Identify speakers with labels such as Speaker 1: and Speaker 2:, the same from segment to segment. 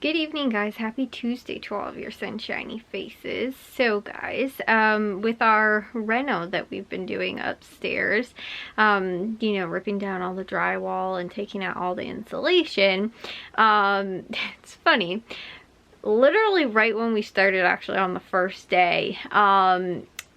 Speaker 1: Good evening, guys. Happy Tuesday to all of your sunshiny faces. So guys, with our reno that we've been doing upstairs, ripping down all the drywall and taking out all the insulation, it's funny. Literally right when we started, actually on the first day,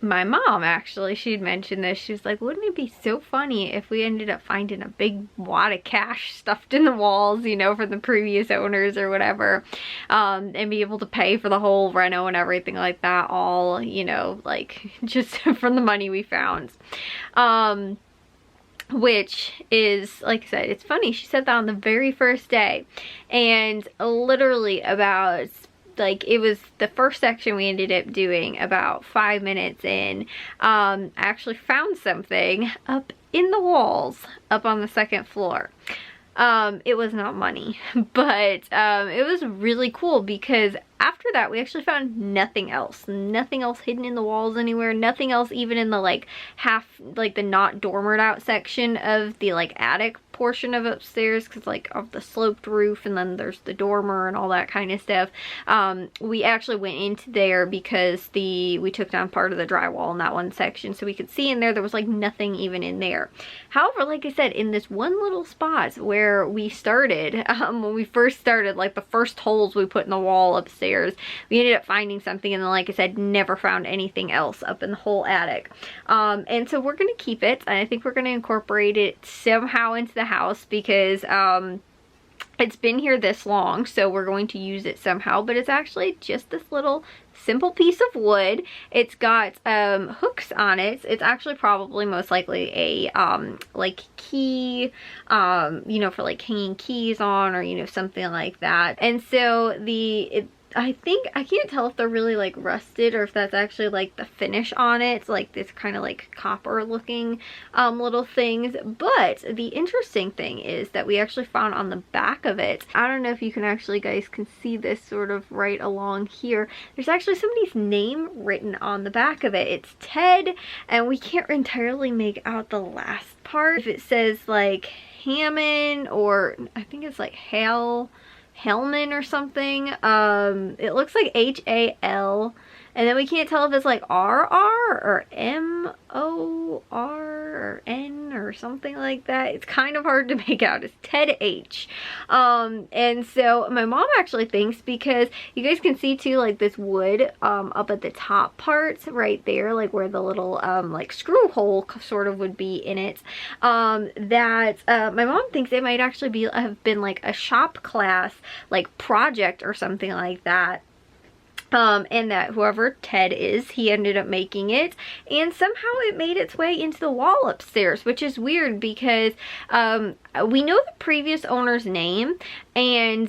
Speaker 1: my mom, actually, she'd mentioned this. She was like, wouldn't it be so funny if we ended up finding a big wad of cash stuffed in the walls, from the previous owners or whatever, and be able to pay for the whole reno and everything like that, all, like, just from the money we found. Which is, like I said, it's funny. She said that on the very first day, and literally about, like, it was the first section we ended up doing about 5 minutes in. I actually found something up in the walls up on the second floor. It was not money, but it was really cool because after that we actually found nothing else hidden in the walls anywhere, nothing else even in the the not dormered out section of the attic portion of upstairs, because of the sloped roof, and then there's the dormer and all that kind of stuff. We actually went into there because we took down part of the drywall in that one section, so we could see in there was nothing even in there. However, like I said, in this one little spot where we started, when we first started, the first holes we put in the wall upstairs, we ended up finding something, and then, like I said, never found anything else up in the whole attic. And so we're gonna keep it, and I think we're gonna incorporate it somehow into the house because it's been here this long, so we're going to use it somehow. But it's actually just this little simple piece of wood. It's got hooks on it. It's actually probably most likely a key, for hanging keys on, or something like that. And so I can't tell if they're really rusted or if that's actually the finish on it. It's this kind of copper looking little things. But the interesting thing is that we actually found on the back of it, I don't know if you guys can see this sort of right along here, there's actually somebody's name written on the back of it. It's Ted, and we can't entirely make out the last part. If it says Hammond, or I think it's Hellman or something. It looks like H-A-L, and then we can't tell if it's R-R or M-O-R or N or something like that. It's kind of hard to make out. It's Ted H. And so my mom actually thinks, because you guys can see too, this wood up at the top parts right there, where the little screw hole sort of would be in it, that my mom thinks it might actually have been a shop class project or something like that. And that whoever Ted is, he ended up making it, and somehow it made its way into the wall upstairs, which is weird because we know the previous owner's name, and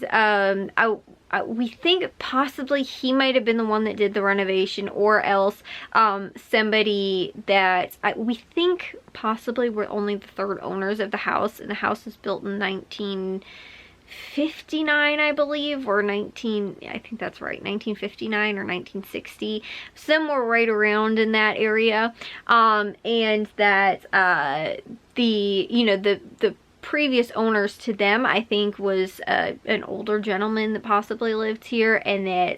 Speaker 1: we think possibly he might have been the one that did the renovation, or else somebody that we think possibly we're only the third owners of the house, and the house was built in 1959, I believe, or I think that's right, 1959 or 1960, somewhere right around in that area. And that the previous owners to them, I think, was an older gentleman that possibly lived here, and that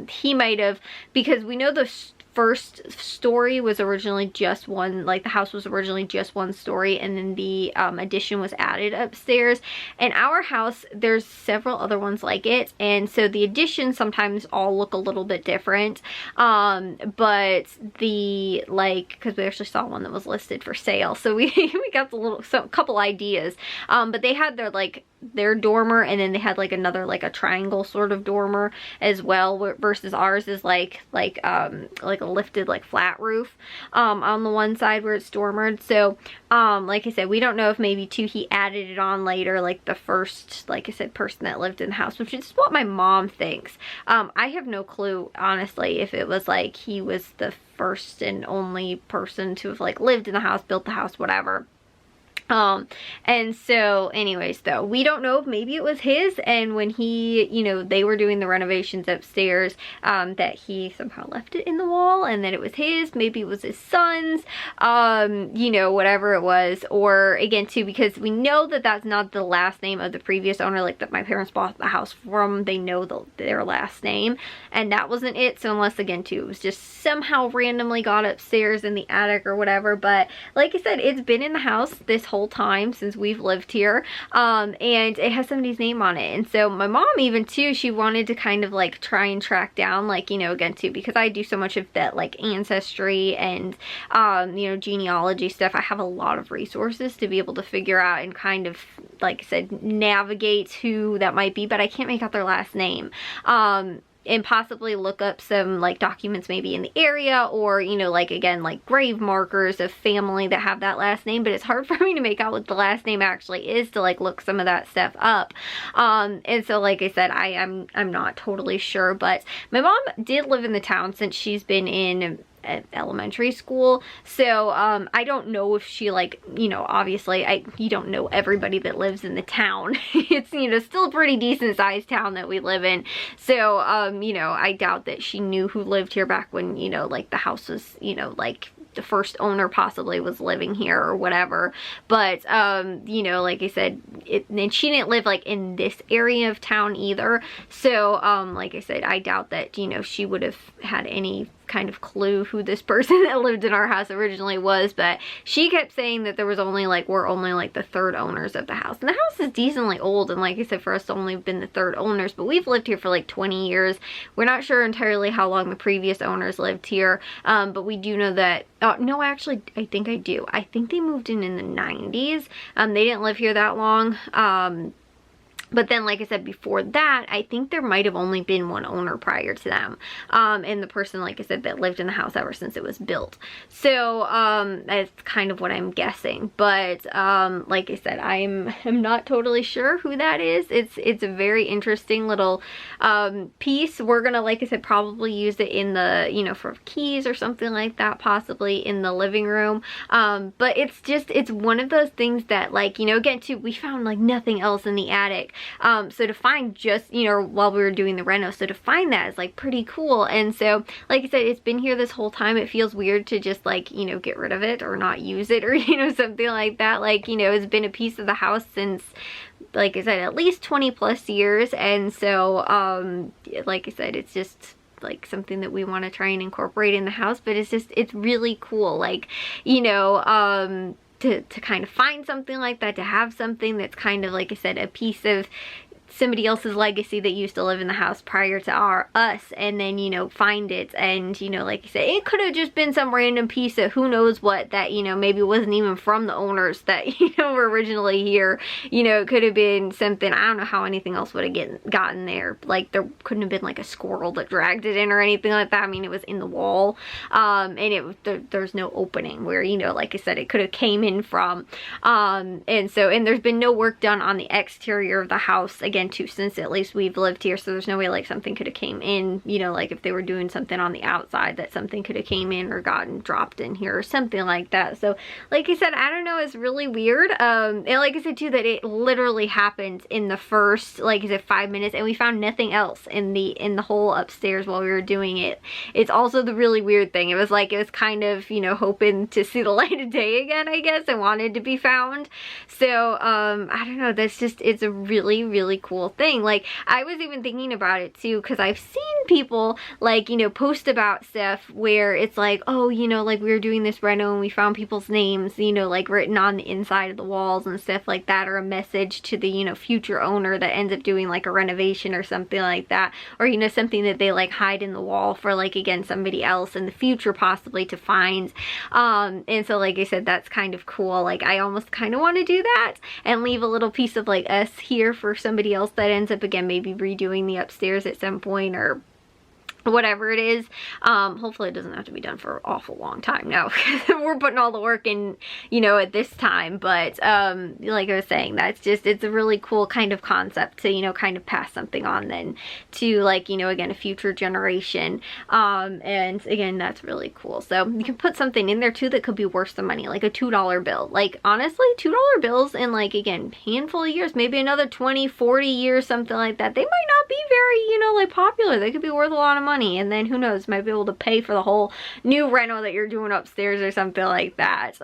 Speaker 1: he might have, because we know the first story was originally just one, the house was originally just one story, and then the addition was added upstairs. And our house, there's several other ones like it, and so the additions sometimes all look a little bit different, but because we actually saw one that was listed for sale, so we got a couple ideas, but they had their dormer, and then they had another a triangle sort of dormer as well, versus ours is like a lifted flat roof on the one side where it's dormered. So like I said, we don't know if maybe too he added it on later, the first, like I said, person that lived in the house, which is what my mom thinks. I have no clue, honestly, if it was he was the first and only person to have lived in the house, built the house, whatever. And so anyways, though, we don't know if maybe it was his, and when he, you know, they were doing the renovations upstairs, that he somehow left it in the wall and that it was his, maybe it was his son's, you know, whatever it was. Or again too, because we know that that's not the last name of the previous owner, like that my parents bought the house from, they know their last name, and that wasn't it. So unless again too, it was just somehow randomly got upstairs in the attic or whatever. But like I said, it's been in the house this whole time since we've lived here, and it has somebody's name on it. And so my mom even too, she wanted to kind of like try and track down, like, you know, again too, because I do so much of that like ancestry and you know, genealogy stuff. I have a lot of resources to be able to figure out and kind of, like I said, navigate who that might be, but I can't make out their last name. And possibly look up some like documents maybe in the area, or, you know, like again, like grave markers of family that have that last name. But it's hard for me to make out what the last name actually is, to like look some of that stuff up. And so like I said, I'm not totally sure, but my mom did live in the town since she's been in elementary school. So I don't know if she, like, you know, obviously you don't know everybody that lives in the town. It's, you know, still a pretty decent sized town that we live in. So you know, I doubt that she knew who lived here back when, you know, like the house was, you know, like the first owner possibly was living here or whatever. But you know, like I said, and she didn't live like in this area of town either. So like I said, I doubt that, you know, she would have had any kind of clue who this person that lived in our house originally was. But she kept saying that there was only like, we're only like the third owners of the house, and the house is decently old, and like I said, for us to only have been the third owners, but we've lived here for like 20 years. We're not sure entirely how long the previous owners lived here, but we do know that no, actually I think I do. I think they moved in the 90s. They didn't live here that long. But then, like I said, before that, I think there might have only been one owner prior to them. And the person, like I said, that lived in the house ever since it was built. So, that's kind of what I'm guessing. But, like I said, I'm not totally sure who that is. It's a very interesting little, piece. We're gonna, like I said, probably use it in the, you know, for keys or something like that, possibly in the living room. But it's just, it's one of those things that, like, you know, again, too, we found like nothing else in the attic. So to find just, you know, while we were doing the reno, so to find that is like pretty cool. And so, like I said, it's been here this whole time. It feels weird to just like, you know, get rid of it or not use it, or, you know, something like that. Like, you know, it's been a piece of the house since, like I said, at least 20 plus years. And so, like I said, it's just like something that we want to try and incorporate in the house. But it's just, it's really cool. Like, you know, to kind of find something like that, to have something that's kind of, like I said, a piece of somebody else's legacy that used to live in the house prior to us, and then, you know, find it. And, you know, like I said, it could have just been some random piece of who knows what that, you know, maybe wasn't even from the owners that, you know, were originally here. You know, it could have been something, I don't know how anything else would have gotten there. Like, there couldn't have been like a squirrel that dragged it in or anything like that. I mean, it was in the wall, and there's no opening where, you know, like I said, it could have came in from. And so, and there's been no work done on the exterior of the house, again, too, since at least we've lived here. So there's no way like something could have came in, you know, like if they were doing something on the outside, that something could have came in or gotten dropped in here or something like that. So like I said, I don't know, it's really weird. And like I said too, that it literally happened in the first, like I said, 5 minutes, and we found nothing else in the whole upstairs while we were doing it. It's also the really weird thing. It was like, it was kind of, you know, hoping to see the light of day again, I guess, and wanted to be found. So I don't know, that's just, it's a really, really cool thing. Like, I was even thinking about it too, because I've seen people, like, you know, post about stuff where it's like, oh, you know, like we were doing this reno and we found people's names, you know, like written on the inside of the walls and stuff like that, or a message to the, you know, future owner that ends up doing like a renovation or something like that, or, you know, something that they like hide in the wall for, like, again, somebody else in the future possibly to find. And so, like I said, that's kind of cool. Like, I almost kind of want to do that and leave a little piece of like us here for somebody else that ends up, again, maybe redoing the upstairs at some point, or whatever it is. Hopefully it doesn't have to be done for an awful long time now, because we're putting all the work in, you know, at this time. But like I was saying, that's just, it's a really cool kind of concept to, you know, kind of pass something on then to, like, you know, again, a future generation. And again, that's really cool. So you can put something in there too that could be worth the money, like a $2 bill. Like, honestly, $2 bills in, like, again, handful of years, maybe another 20, 40 years, something like that, they might not be very, you know, like, popular. They could be worth a lot of money. And then who knows, might be able to pay for the whole new reno that you're doing upstairs or something like that.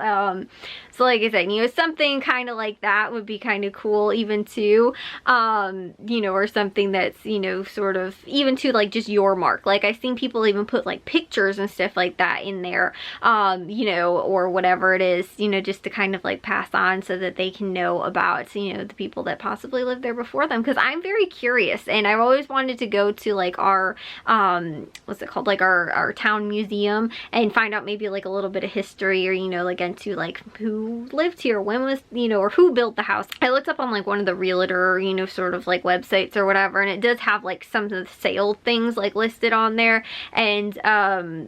Speaker 1: So like I said, you know, something kind of like that would be kind of cool even too, you know, or something that's, you know, sort of even to like just your mark. Like I've seen people even put like pictures and stuff like that in there, you know, or whatever it is, you know, just to kind of like pass on so that they can know about, you know, the people that possibly lived there before them. Because I'm very curious, and I've always wanted to go to like our what's it called, like our town museum, and find out maybe like a little bit of history, or, you know, like into like who lived here, when was, you know, or who built the house. I looked up on like one of the realtor, you know, sort of like websites or whatever, and it does have like some of the sale things like listed on there. And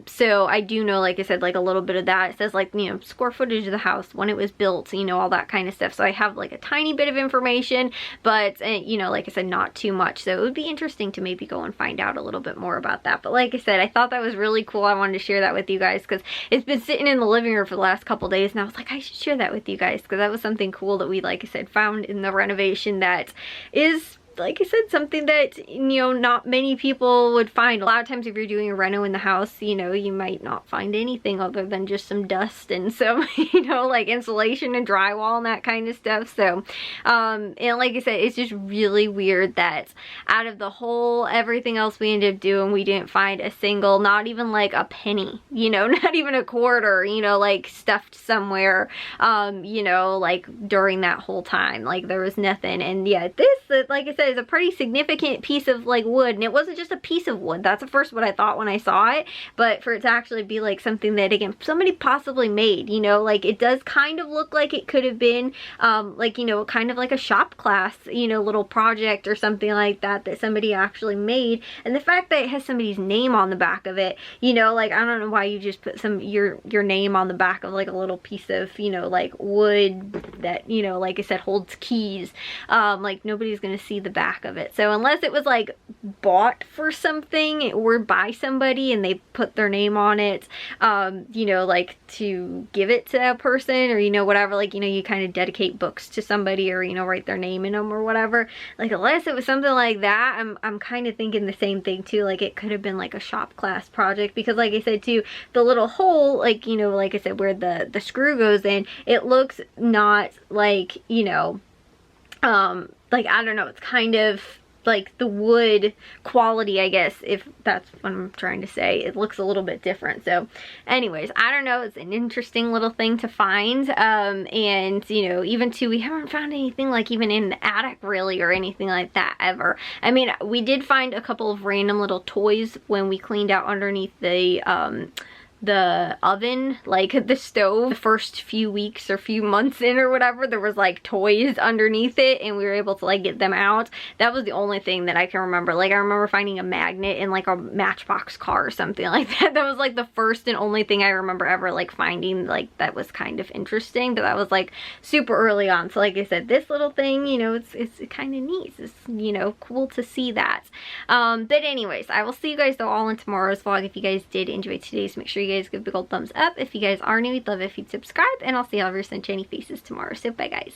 Speaker 1: so I do know, like I said, like a little bit of that. It says like, you know, square footage of the house, when it was built, you know, all that kind of stuff. So I have like a tiny bit of information, but you know, like I said, not too much. So it would be interesting to maybe go and find out a little bit more about that. But like I said, I thought that was really cool. I wanted to share that with you guys because it's been sitting in the living room for the last couple days, and I was like, I should share that with you guys because that was something cool that we, like I said, found in the renovation that is, like I said, something that, you know, not many people would find. A lot of times if you're doing a reno in the house, you know, you might not find anything other than just some dust and some, you know, like insulation and drywall and that kind of stuff. So, and like I said, it's just really weird that out of the whole, everything else we ended up doing, we didn't find a single, not even like a penny, you know, not even a quarter, you know, like stuffed somewhere, you know, like during that whole time. Like there was nothing. And yeah, this, like I said, is a pretty significant piece of like wood, and it wasn't just a piece of wood. That's the first what I thought when I saw it, but for it to actually be like something that, again, somebody possibly made, you know, like it does kind of look like it could have been like, you know, kind of like a shop class, you know, little project or something like that that somebody actually made. And the fact that it has somebody's name on the back of it, you know, like I don't know why you just put your name on the back of like a little piece of, you know, like wood that, you know, like I said, holds keys. Like nobody's gonna see the back of it. So unless it was like bought for something or by somebody and they put their name on it, you know, like to give it to a person, or, you know, whatever, like, you know, you kind of dedicate books to somebody, or, you know, write their name in them or whatever. Like unless it was something like that, I'm kind of thinking the same thing too. Like it could have been like a shop class project, because like I said too, the little hole, like, you know, like I said, where the screw goes in, it looks not like, you know, like, I don't know, it's kind of like the wood quality, I guess, if that's what I'm trying to say. It looks a little bit different. So anyways, I don't know, it's an interesting little thing to find. And, you know, even too, we haven't found anything like even in the attic really, or anything like that ever. I mean, we did find a couple of random little toys when we cleaned out underneath the oven, like the stove. The first few weeks or few months in or whatever, there was like toys underneath it, and we were able to like get them out. That was the only thing that I can remember. Like I remember finding a magnet in like a Matchbox car or something like that. That was like the first and only thing I remember ever like finding, like that was kind of interesting, but that was like super early on. So like I said, this little thing, you know, it's kind of neat. It's, you know, cool to see that. But anyways, I will see you guys though all in tomorrow's vlog. If you guys did enjoy today's, make sure you guys give a big old thumbs up. If you guys are new, we'd love it if you'd subscribe, and I'll see all of your sunshiny faces tomorrow. So bye guys.